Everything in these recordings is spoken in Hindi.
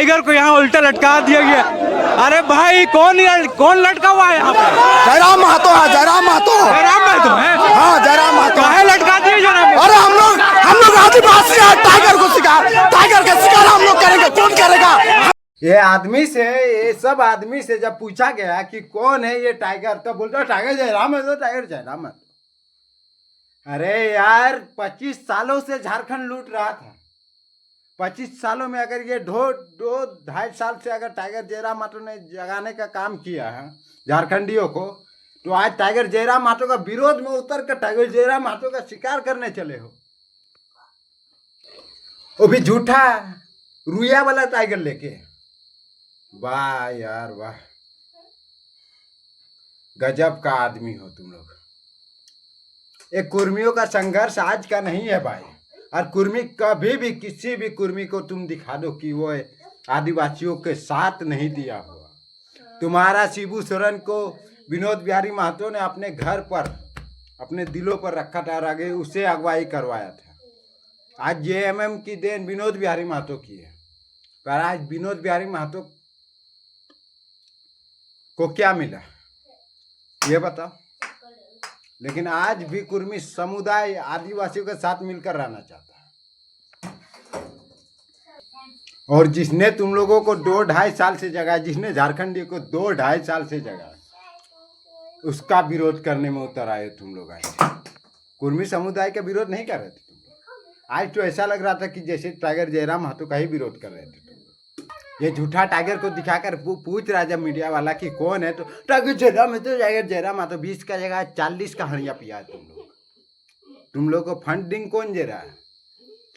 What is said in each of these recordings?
टाइगर को यहाँ उल्टा लटका दिया गया। अरे भाई कौन लटका हुआ है यहाँ पर? जयराम महतो है, जयराम महतो। जयराम महतो है? हाँ, जयराम महतो। काहे लटका दिए जनाब? अरे हम लोग आदिवासी हैं, टाइगर को शिकार, टाइगर का शिकार हम लोग करेंगे, कौन करेगा? ये सब आदमी से जब पूछा गया कि कौन है ये टाइगर, तो बोलता टाइगर जयराम है, तो टाइगर जयराम है। अरे यार 25 सालों से झारखंड लूट रहा था। 25 सालों में अगर ये दो ढाई साल से अगर टाइगर जयराम महतो ने जगाने का काम किया है झारखंडियों को, तो आज टाइगर जयराम महतो का विरोध में उतर कर टाइगर जयराम महतो का शिकार करने चले हो। वो भी झूठा रुइया वाला टाइगर लेके। वाह यार वाह, गजब का आदमी हो तुम लोग। एक कुर्मियों का संघर्ष आज का नहीं है भाई। और कुर्मी कभी भी किसी भी कुर्मी को तुम दिखा दो कि वो आदिवासियों के साथ नहीं दिया हुआ। तुम्हारा शिबू सोरेन को विनोद बिहारी महतो ने अपने घर पर, अपने दिलों पर रखा था और आगे उसे अगुवाई करवाया था। आज जेएमएम की देन विनोद बिहारी महतो की है, पर आज विनोद बिहारी महतो को क्या मिला ये बताओ। लेकिन आज भी कुर्मी समुदाय आदिवासियों के साथ मिलकर रहना चाहता है। और जिसने तुम लोगों को 2-2.5 साल से जगाया, जिसने झारखंडी को 2-2.5 साल से जगाया, उसका विरोध करने में उतर आए तुम लोग। आज कुर्मी समुदाय का विरोध नहीं कर रहे थे तुम लोग। आज तो ऐसा लग रहा था कि जैसे टाइगर जयराम महतो का ही विरोध कर रहे थे। ये झूठा टाइगर को दिखाकर पूछ रहा जब मीडिया वाला कि कौन है, तो टाइगर जयराम महतो, टाइगर जयराम महतो। 20 का जगह 40 का हड़िया पिया है तुम लोग को फंडिंग कौन दे रहा है?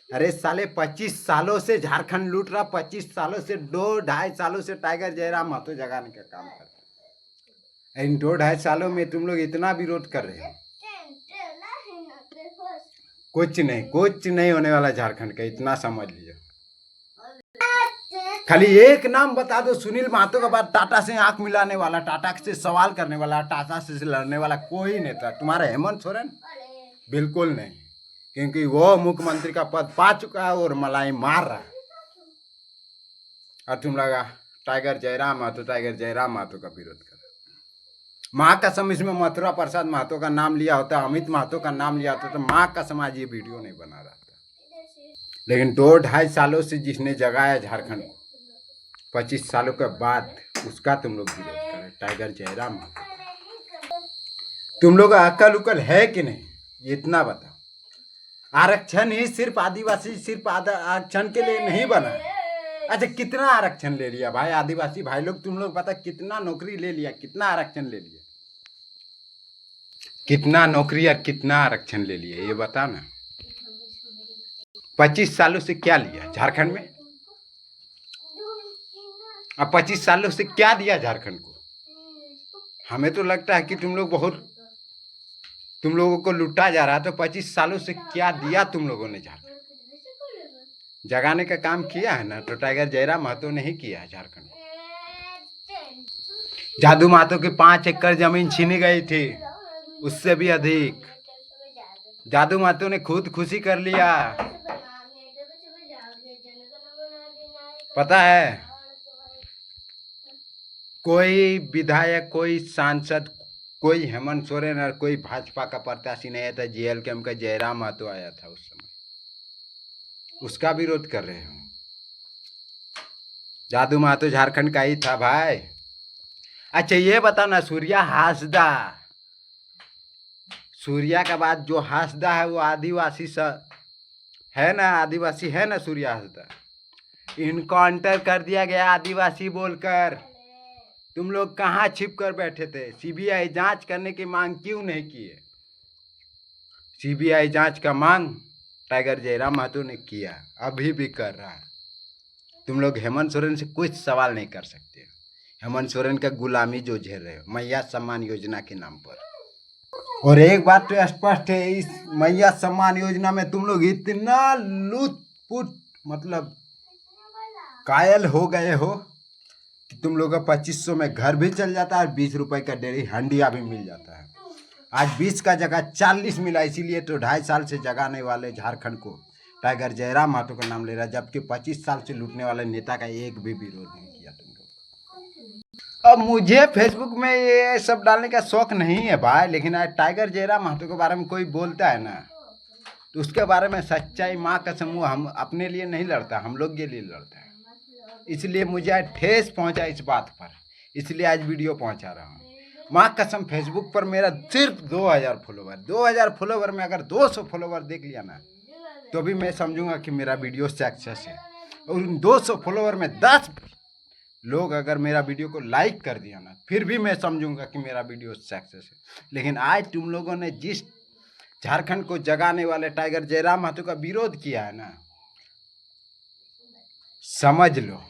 अरे साले 25 सालों से झारखंड लूट रहा, 25 सालों से 2-2.5 सालों से टाइगर जयराम महतो जगाने का काम कर रहा है। इन 2-2.5 सालों में तुम लोग इतना विरोध कर रहे हो। कुछ नहीं होने वाला झारखंड का, इतना समझ लीजिए। खाली एक नाम बता दो, सुनील महतो के बाद टाटा से आंख मिलाने वाला, टाटा से सवाल करने वाला, टाटा से लड़ने वाला कोई नेता तुम्हारा हेमंत सोरेन? बिल्कुल नहीं, क्योंकि वो मुख्यमंत्री का पद पा चुका है और मलाई मार रहा है। और तुम लगा टाइगर जयराम महतो, टाइगर जयराम महतो का विरोध कर। माँ कसम इसमें मथुरा प्रसाद महतो का नाम लिया होता, अमित महतो का नाम लिया होता, तो माँ कसम आज ये वीडियो नहीं बना रहा था। लेकिन 2-2.5 सालों से जिसने जगाया झारखंड को, 25 सालों के बाद उसका तुम लोग विरोध करें, टाइगर जयराम महतो। तुम लोग अकल उकल है कि नहीं, इतना बताओ। आरक्षण ही सिर्फ आदिवासी, सिर्फ आरक्षण के लिए नहीं बना है। अच्छा कितना आरक्षण ले लिया भाई आदिवासी भाई लोग? तुम लोग पता कितना नौकरी ले लिया, कितना आरक्षण ले लिया, कितना नौकरी और कितना आरक्षण ले लिया ये बता ना। 25 सालों से क्या लिया झारखंड में? अब 25 सालों से क्या दिया झारखंड को? हमें तो लगता है कि तुम लोगों को लूटा जा रहा है। तो 25 सालों से क्या दिया तुम लोगों ने? झारखंड जगाने का काम किया है ना, तो टाइगर जयराम महतो ने ही किया है झारखंड। जादू महतो की 5 एकड़ जमीन छीनी गई थी, उससे भी अधिक। जादू महतो ने खुद खुशी कर लिया, पता है? कोई विधायक, कोई सांसद, कोई हेमंत सोरेन और कोई भाजपा का प्रत्याशी नहीं आया था। जेएलकेएम का जयराम महतो आया था उस समय, उसका विरोध कर रहे हो। जादू महतो झारखंड का ही था भाई। अच्छा ये बताओ ना, सूर्या हासदा, सूर्या के बाद जो हासदा है वो आदिवासी है ना, आदिवासी है ना सूर्या हासदा। इनकाउंटर कर दिया गया आदिवासी बोलकर। तुम लोग कहाँ छिप कर बैठे थे? सीबीआई जांच करने की मांग क्यों नहीं की है? सीबीआई जांच का मांग टाइगर जयराम महतो ने किया, अभी भी कर रहा है। तुम लोग हेमंत सोरेन से कुछ सवाल नहीं कर सकते। हेमंत सोरेन का गुलामी जो झेल रहे हो मैया सम्मान योजना के नाम पर। और एक बात तो स्पष्ट है, इस मैया सम्मान योजना में तुम लोग इतना लूटपुट मतलब कायल हो गए हो कि तुम लोग का 2500 में घर भी चल जाता है और 20 रुपए का डेली हंडिया भी मिल जाता है। आज 20 का जगह 40 मिला, इसीलिए तो 2.5 साल से जगाने वाले झारखंड को टाइगर जयराम महतो का नाम ले रहा है, जबकि 25 साल से लूटने वाले नेता का एक भी विरोध नहीं किया तुम लोग। अब मुझे फेसबुक में ये सब डालने का शौक नहीं है भाई, लेकिन आज टाइगर जयराम महतो के बारे में कोई बोलता है ना, तो उसके बारे में सच्चाई माँ का समूह हम अपने लिए नहीं लड़ता, हम लोग के लिए लड़ता है। इसलिए मुझे आज ठेस पहुंचा इस बात पर, इसलिए आज वीडियो पहुंचा रहा हूँ। माँ कसम फेसबुक पर मेरा सिर्फ 2000 फॉलोवर, 2000 फॉलोवर में अगर 200 फॉलोवर देख लिया ना, तो भी मैं समझूंगा कि मेरा वीडियो सक्सेस है। और उन 200 फॉलोवर में 10 लोग अगर मेरा वीडियो को लाइक कर दिया ना, फिर भी मैं समझूंगा कि मेरा वीडियो सक्सेस है। लेकिन आज तुम लोगों ने जिस झारखंड को जगाने वाले टाइगर जयराम महतो का विरोध किया है ना, समझ लो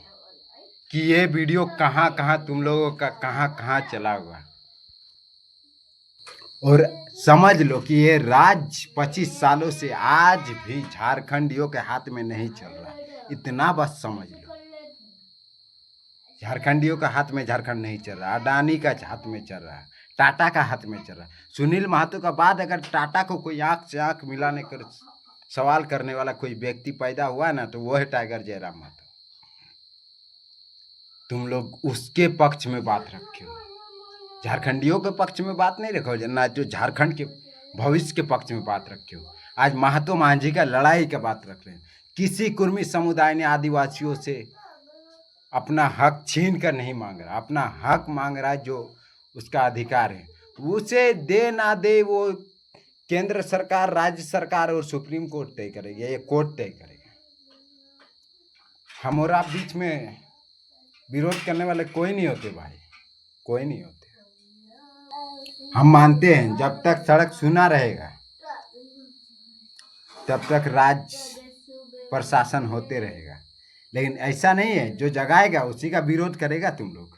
कि ये वीडियो कहाँ कहाँ तुम लोगों का कहाँ चला हुआ, और समझ लो कि ये राज 25 सालों से आज भी झारखंडियों के हाथ में नहीं चल रहा। इतना बस समझ लो, झारखंडियों का हाथ में झारखंड नहीं चल रहा, अडानी का हाथ में चल रहा है, टाटा का हाथ में चल रहा है। सुनील महतो का बाद अगर टाटा को कोई आंख से आंख मिलाने कर सवाल करने वाला कोई व्यक्ति पैदा हुआ ना, तो वो है टाइगर जयराम महतो। तुम लोग उसके पक्ष में बात रखे हो, झारखंडियों के पक्ष में बात नहीं रखो ना, जो झारखंड के भविष्य के पक्ष में बात रखे हो। आज महतो मांझी का लड़ाई का बात रख रहे हैं। किसी कुर्मी समुदाय ने आदिवासियों से अपना हक छीन कर नहीं मांग रहा, अपना हक मांग रहा है, जो उसका अधिकार है। उसे दे ना दे वो केंद्र सरकार, राज्य सरकार और सुप्रीम कोर्ट तय करेगी, ये कोर्ट तय करेगा। हम और आप बीच में विरोध करने वाले कोई नहीं होते भाई, कोई नहीं होते। हम मानते हैं जब तक सड़क सूना रहेगा तब तक राज्य प्रशासन होते रहेगा, लेकिन ऐसा नहीं है जो जगाएगा उसी का विरोध करेगा तुम लोग।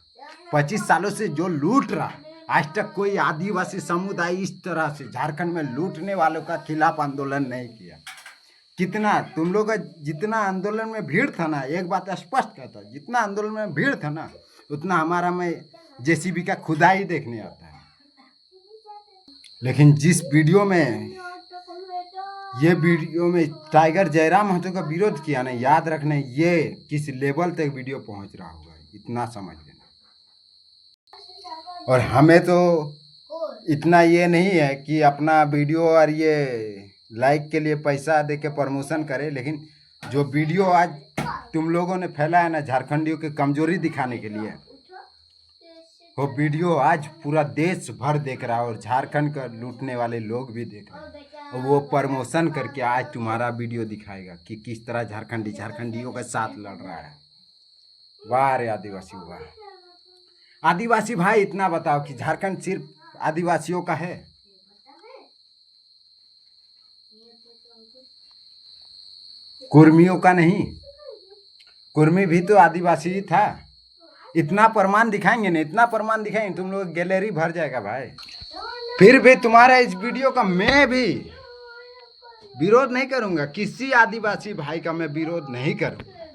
25 सालों से जो लूट रहा, आज तक कोई आदिवासी समुदाय इस तरह से झारखंड में लूटने वालों का खिलाफ आंदोलन नहीं किया। कितना तुम लोग का जितना आंदोलन में भीड़ था ना, एक बात स्पष्ट कहता, जितना आंदोलन में भीड़ था ना, उतना हमारा में जेसीबी का खुदाई देखने आता है। लेकिन जिस वीडियो में टाइगर जयराम महतो का विरोध किया ना, याद रखना ये किस लेवल तक वीडियो पहुंच रहा होगा, इतना समझ लेना। और हमें तो इतना ये नहीं है कि अपना वीडियो और ये लाइक के लिए पैसा दे के प्रमोशन करे, लेकिन जो वीडियो आज तुम लोगों ने फैलाया ना झारखंडियों की कमजोरी दिखाने के लिए, वो वीडियो आज पूरा देश भर देख रहा है और झारखंड का लूटने वाले लोग भी देख रहे हैं, और वो प्रमोशन करके आज तुम्हारा वीडियो दिखाएगा कि किस तरह झारखंडियों के साथ लड़ रहा है। वाह रे आदिवासी, वाह आदिवासी भाई, इतना बताओ कि झारखंड सिर्फ आदिवासियों का है? कुर्मियों का नहीं, कुर्मी भी तो आदिवासी ही था। इतना प्रमाण दिखाएंगे ना, इतना प्रमाण दिखाएंगे तुम लोग गैलरी भर जाएगा भाई। फिर भी तुम्हारा इस वीडियो का मैं भी विरोध नहीं करूंगा, किसी आदिवासी भाई का मैं विरोध नहीं करूंगा,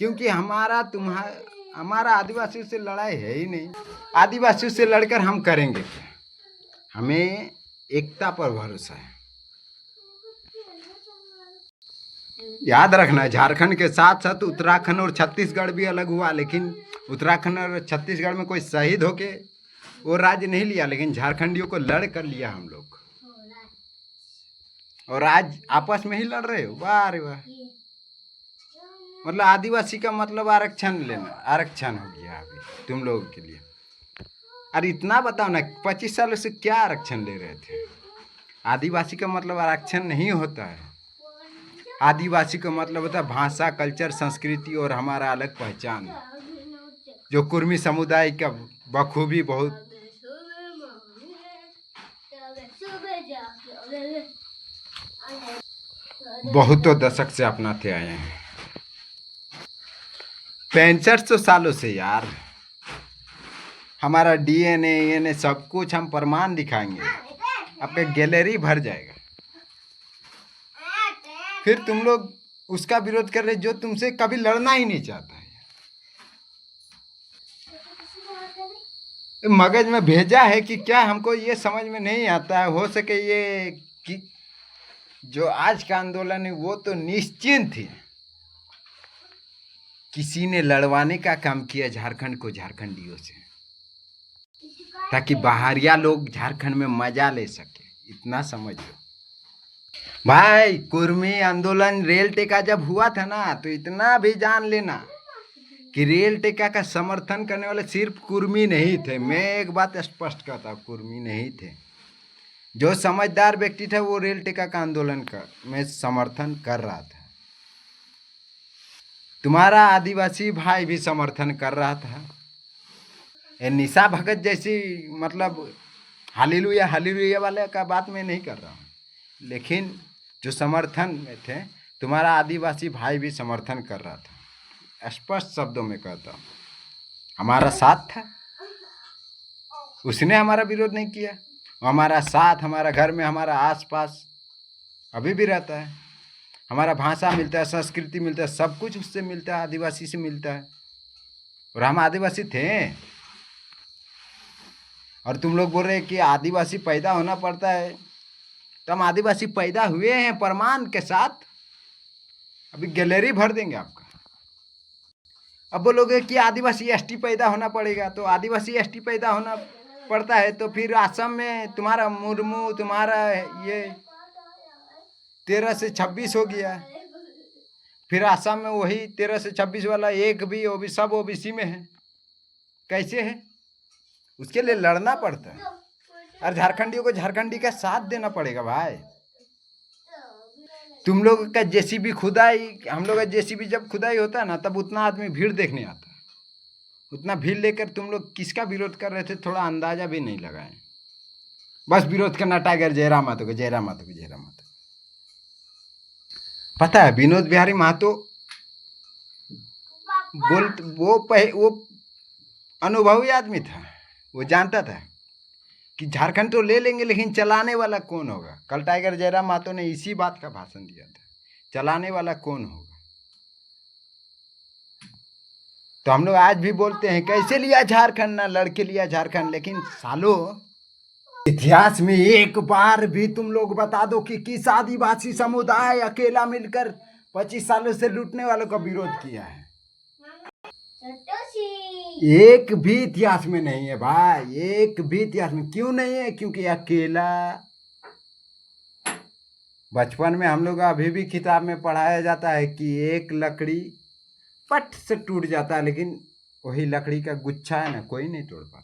क्योंकि हमारा आदिवासियों से लड़ाई है ही नहीं। आदिवासियों से लड़कर हम करेंगे क्या? हमें एकता पर भरोसा है। याद रखना, झारखंड के साथ साथ उत्तराखंड और छत्तीसगढ़ भी अलग हुआ, लेकिन उत्तराखंड और छत्तीसगढ़ में कोई शहीद होके वो राज्य नहीं लिया, लेकिन झारखंडियों को लड़ कर लिया हम लोग, और आज आपस में ही लड़ रहे हो। वाह रे वाह, मतलब आदिवासी का मतलब आरक्षण लेना, आरक्षण हो गया अभी तुम लोगों के लिए। अरे इतना बताओ ना, 25 सालों से क्या आरक्षण ले रहे थे? आदिवासी का मतलब आरक्षण नहीं होता है। आदिवासी का मतलब होता है भाषा, कल्चर, संस्कृति और हमारा अलग पहचान, जो कुर्मी समुदाय का बखूबी बहुतों दशक से अपनाते आए हैं। 6500 सालों से यार, हमारा DNA सब कुछ हम प्रमाण दिखाएंगे, आपका गैलरी भर जाएगा। फिर तुम लोग उसका विरोध कर रहे जो तुमसे कभी लड़ना ही नहीं चाहता है। मगज में भेजा है कि क्या, हमको ये समझ में नहीं आता है। हो सके ये कि जो आज का आंदोलन है वो तो निश्चिंत है, किसी ने लड़वाने का काम किया झारखंड को झारखंडियों से, ताकि बाहरिया लोग झारखंड में मजा ले सके। इतना समझ लो भाई। कुर्मी आंदोलन रेल टेका जब हुआ था ना, तो इतना भी जान लेना कि रेल टेका का समर्थन करने वाले सिर्फ कुर्मी नहीं थे। मैं एक बात स्पष्ट करता हूँ, कुर्मी नहीं थे। जो समझदार व्यक्ति था वो रेल टेका का आंदोलन में समर्थन कर रहा था। तुम्हारा आदिवासी भाई भी समर्थन कर रहा था। ये निशा भगत जैसी मतलब हालेलुया हालेलुया वाले का बात मैं नहीं कर रहा हूँ, लेकिन जो समर्थन में थे, तुम्हारा आदिवासी भाई भी समर्थन कर रहा था। स्पष्ट शब्दों में कहता हूँ, हमारा साथ था। उसने हमारा विरोध नहीं किया। हमारा साथ, हमारा घर में, हमारा आसपास अभी भी रहता है। हमारा भाषा मिलता है, संस्कृति मिलता है, सब कुछ उससे मिलता है, आदिवासी से मिलता है। और हम आदिवासी थे। और तुम लोग बोल रहे हैं कि आदिवासी पैदा होना पड़ता है, तो हम आदिवासी पैदा हुए हैं प्रमाण के साथ। अभी गैलरी भर देंगे आपका। अब बोलोगे कि आदिवासी एसटी पैदा होना पड़ेगा, तो आदिवासी एसटी पैदा होना पड़ता है तो फिर असम में तुम्हारा मुर्मू, तुम्हारा ये 13 से 26 हो गया। फिर असम में वही 13 से 26 वाला एक भी सब ओबीसी में है। कैसे है? उसके लिए लड़ना पड़ता है। और झारखंडियों को झारखंडी का साथ देना पड़ेगा भाई। तुम लोग का जेसीबी खुदाई, हम लोग का जेसीबी जब खुदाई होता है ना, तब उतना आदमी भीड़ देखने आता है। उतना भीड़ लेकर तुम लोग किसका विरोध कर रहे थे थोड़ा अंदाजा भी नहीं लगाए। बस विरोध करना टाइगर जयराम महतो को, जयराम महतो को, जयराम महतो। पता है विनोद बिहारी महतो वो अनुभवी आदमी था। वो जानता था कि झारखंड तो ले लेंगे, लेकिन चलाने वाला कौन होगा। कल टाइगर जयराम महतो ने इसी बात का भाषण दिया था, चलाने वाला कौन होगा। तो हम लोग आज भी बोलते हैं कैसे लिया झारखंड, ना लड़के लिया झारखंड। लेकिन सालों इतिहास में एक बार भी तुम लोग बता दो कि किस आदिवासी समुदाय अकेला मिलकर 25 सालों से लूटने वालों का विरोध किया है। एक भी इतिहास में नहीं है भाई, एक भी इतिहास में। क्यों नहीं है? क्योंकि अकेला। बचपन में हम लोग अभी भी किताब में पढ़ाया जाता है कि एक लकड़ी पट से टूट जाता है, लेकिन वही लकड़ी का गुच्छा है ना, कोई नहीं तोड़ पाता।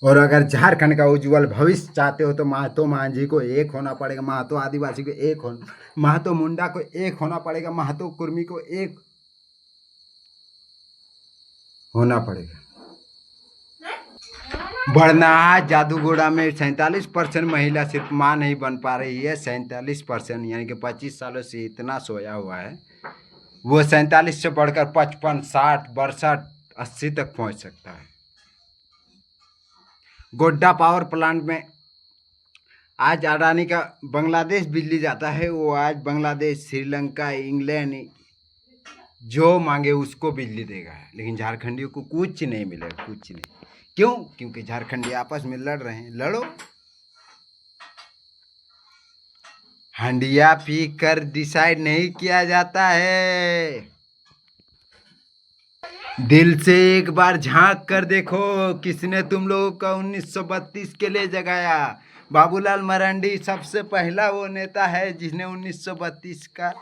और अगर झारखंड का उज्जवल भविष्य चाहते हो तो महतो मांझी को एक होना पड़ेगा, महतो आदिवासी को एक होना, महतो मुंडा को एक होना पड़ेगा, महतो कुर्मी को एक होना पड़ेगा। बरनाहा जादूगोड़ा में 47% महिला सिर्फ माँ नहीं बन पा रही है। 47% यानी कि 25 सालों से इतना सोया हुआ है। वो 47 से बढ़कर 55, 60, 62, 80 तक पहुंच सकता है। गोड्डा पावर प्लांट में आज अडानी का बांग्लादेश बिजली जाता है। वो आज बांग्लादेश, श्रीलंका, इंग्लैंड जो मांगे उसको बिजली देगा, लेकिन झारखंडियों को कुछ नहीं मिलेगा, कुछ नहीं। क्यों? क्योंकि झारखंडी आपस में लड़ रहे हैं। लड़ो। हंडिया पी कर डिसाइड नहीं किया जाता है। दिल से एक बार झांक कर देखो, किसने तुम लोगों का 1932 के लिए जगाया। बाबूलाल मरांडी सबसे पहला वो नेता है जिसने 1932 का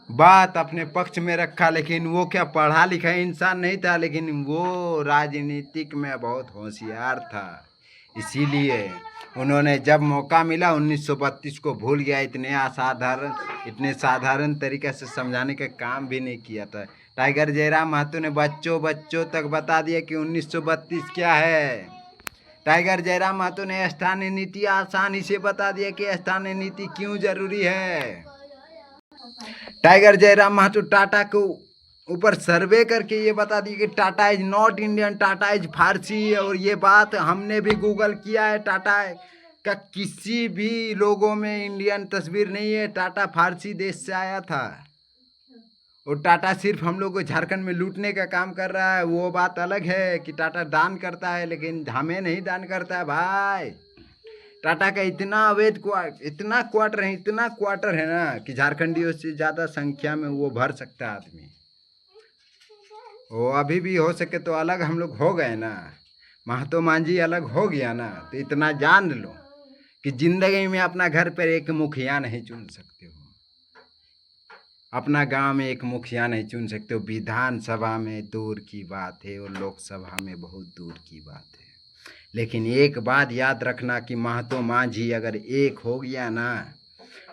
बात अपने पक्ष में रखा। लेकिन वो क्या पढ़ा लिखा इंसान नहीं था, लेकिन वो राजनीतिक में बहुत होशियार था। इसीलिए उन्होंने जब मौका मिला 1932 को भूल गया। इतने साधारण तरीके से समझाने का काम भी नहीं किया था। टाइगर जयराम महतो ने बच्चों तक बता दिया कि 1932 क्या है। टाइगर जयराम महतो ने स्थानीय नीति आसानी से बता दिया कि स्थानीय नीति क्यों जरूरी है। टाइगर जयराम महतो टाटा को ऊपर सर्वे करके ये बता दी कि Tata is not Indian, Tata is Parsi. और ये बात हमने भी गूगल किया है। टाटा का किसी भी लोगों में इंडियन तस्वीर नहीं है। टाटा फारसी देश से आया था। और टाटा सिर्फ हम लोग को झारखंड में लूटने का काम कर रहा है। वो बात अलग है कि टाटा दान करता है, लेकिन हमें नहीं दान करता है भाई। टाटा का इतना अवैध इतना क्वार्टर है ना कि झारखंडियों से ज़्यादा संख्या में वो भर सकता है आदमी। वो अभी भी हो सके तो अलग हम लोग हो गए ना, महतो मांझी अलग हो गया ना, तो इतना जान लो कि जिंदगी में अपना घर पर एक मुखिया नहीं चुन सकते हो, अपना गांव में एक मुखिया नहीं चुन सकते हो। विधानसभा में दूर की बात है और लोकसभा में बहुत दूर की बात है। लेकिन एक बात याद रखना कि महतो मांझी अगर एक हो गया ना,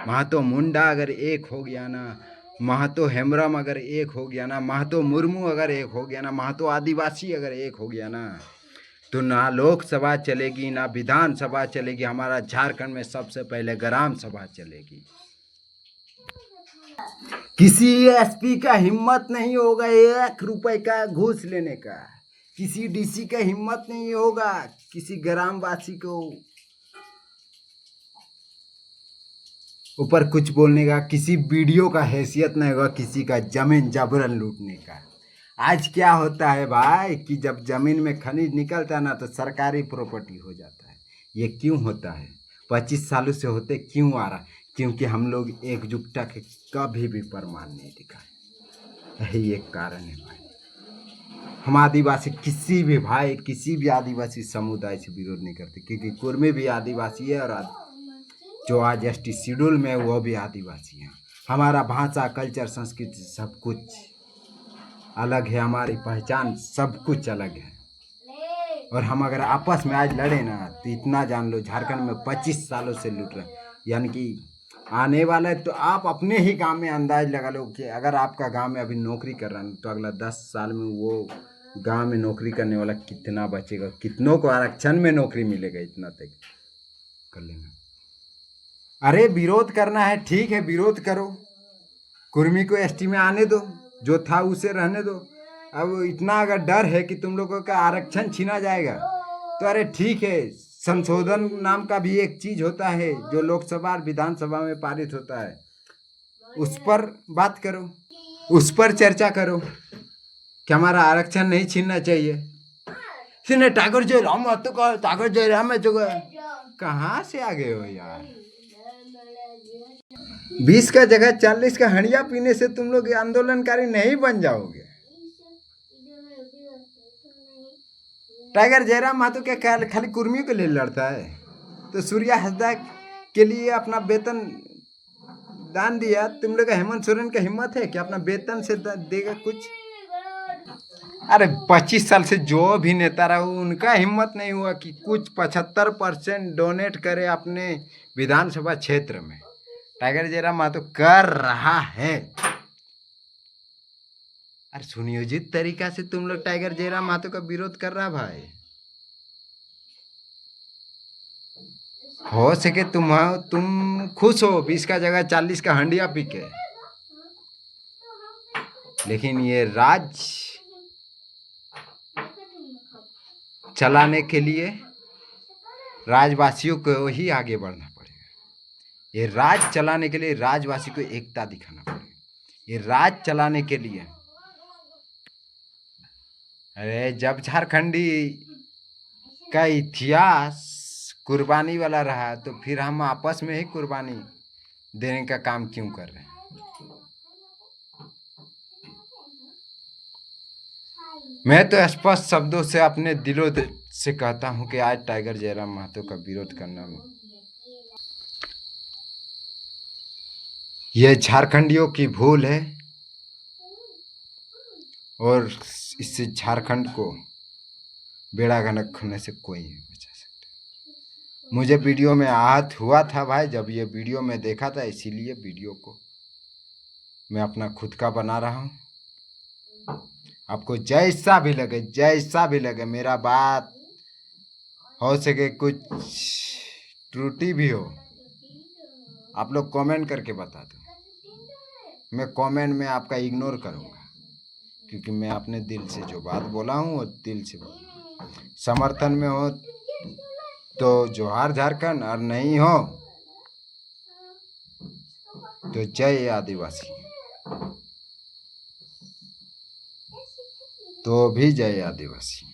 महतो मुंडा अगर एक हो गया ना, महतो हेम्ब्रम अगर एक हो गया ना, महतो मुर्मू अगर एक हो गया ना, महतो आदिवासी अगर एक हो गया ना, तो ना लोकसभा चलेगी ना विधानसभा चलेगी। हमारा झारखंड में सबसे पहले ग्राम सभा चलेगी। किसी एसपी का हिम्मत नहीं होगा 1 रुपए का घूस लेने का, किसी डीसी का हिम्मत नहीं होगा किसी ग्रामवासी को ऊपर कुछ बोलने का, किसी वीडियो का हैसियत नहीं होगा किसी का जमीन जबरन लूटने का। आज क्या होता है भाई कि जब जमीन में खनिज निकलता है ना तो सरकारी प्रॉपर्टी हो जाता है। ये क्यों होता है? 25 सालों से होते क्यों आ रहा? क्योंकि हम लोग एकजुटता के कभी भी प्रमाण नहीं दिखाए, यही एक कारण है भाई। हम आदिवासी किसी भी आदिवासी समुदाय से विरोध नहीं करते, क्योंकि कुर्मी भी आदिवासी है और जो आज एसटी शेड्यूल में वो भी आदिवासी हैं। हमारा भाषा, कल्चर, संस्कृति सब कुछ अलग है, हमारी पहचान सब कुछ अलग है। और हम अगर आपस में आज लड़े ना तो इतना जान लो झारखंड में 25 सालों से लूट रहे, यानी कि आने वाला है। तो आप अपने ही गांव में अंदाज लगा लो कि अगर आपका गांव में अभी नौकरी कर रहा है तो अगला 10 साल में वो गांव में नौकरी करने वाला कितना बचेगा, कितनों को आरक्षण में नौकरी मिलेगा, इतना तक कर लेना। अरे विरोध करना है ठीक है, विरोध करो, कुर्मी को एसटी में आने दो, जो था उसे रहने दो। अब इतना अगर डर है कि तुम लोगों का आरक्षण छीना जाएगा तो अरे ठीक है, संशोधन नाम का भी एक चीज होता है जो लोकसभा और विधानसभा में पारित होता है, उस पर बात करो, उस पर चर्चा करो कि हमारा आरक्षण नहीं छीनना चाहिए। सिने टागर जयराम तो टागर जयराम है, जो कहाँ से आ गए हो यार? 20 का जगह 40 का हंडिया पीने से तुम लोग आंदोलनकारी नहीं बन जाओगे। टाइगर जयराम महतो क्या खाली कुर्मियों के लिए लड़ता है? तो सूर्या हंसदा के लिए अपना वेतन दान दिया। तुम लोग का हेमंत सोरेन का हिम्मत है कि अपना वेतन से देगा कुछ? अरे 25 साल से जो भी नेता रहा उनका हिम्मत नहीं हुआ कि कुछ 75% डोनेट करे अपने विधानसभा क्षेत्र में। टाइगर जयराम महतो कर रहा है। अरे सुनियोजित तरीका से तुम लोग टाइगर जयराम महतो का विरोध कर रहा भाई। हो सके तुम खुश हो 20 का जगह 40 का हंडिया पी के, लेकिन ये राज चलाने के लिए राजवासियों को ही आगे बढ़ना पड़ेगा। ये राज चलाने के लिए राजवासी को एकता दिखाना पड़ेगा। ये राज चलाने के लिए, अरे जब झारखंडी का इतिहास कुर्बानी वाला रहा तो फिर हम आपस में ही कुर्बानी देने का काम क्यों कर रहे हैं? मैं तो स्पष्ट शब्दों से अपने दिलों से कहता हूं कि आज टाइगर जयराम महतो का विरोध करना यह झारखंडियों की भूल है और इससे झारखंड को बेड़ा गर्क होने से कोई नहीं बचा सकता। मुझे वीडियो में आहत हुआ था भाई जब ये वीडियो में देखा था, इसीलिए वीडियो को मैं अपना खुद का बना रहा हूँ। आपको जैसा भी लगे मेरा बात हो सके कुछ त्रुटि भी हो, आप लोग कमेंट करके बता दो। मैं कमेंट में आपका इग्नोर करूँगा, क्योंकि मैं अपने दिल से जो बात बोला हूँ वो दिल से बोला। समर्थन में हो तो जोहार झारखंड, और नहीं हो तो जय आदिवासी, तो भी जय आदिवासी।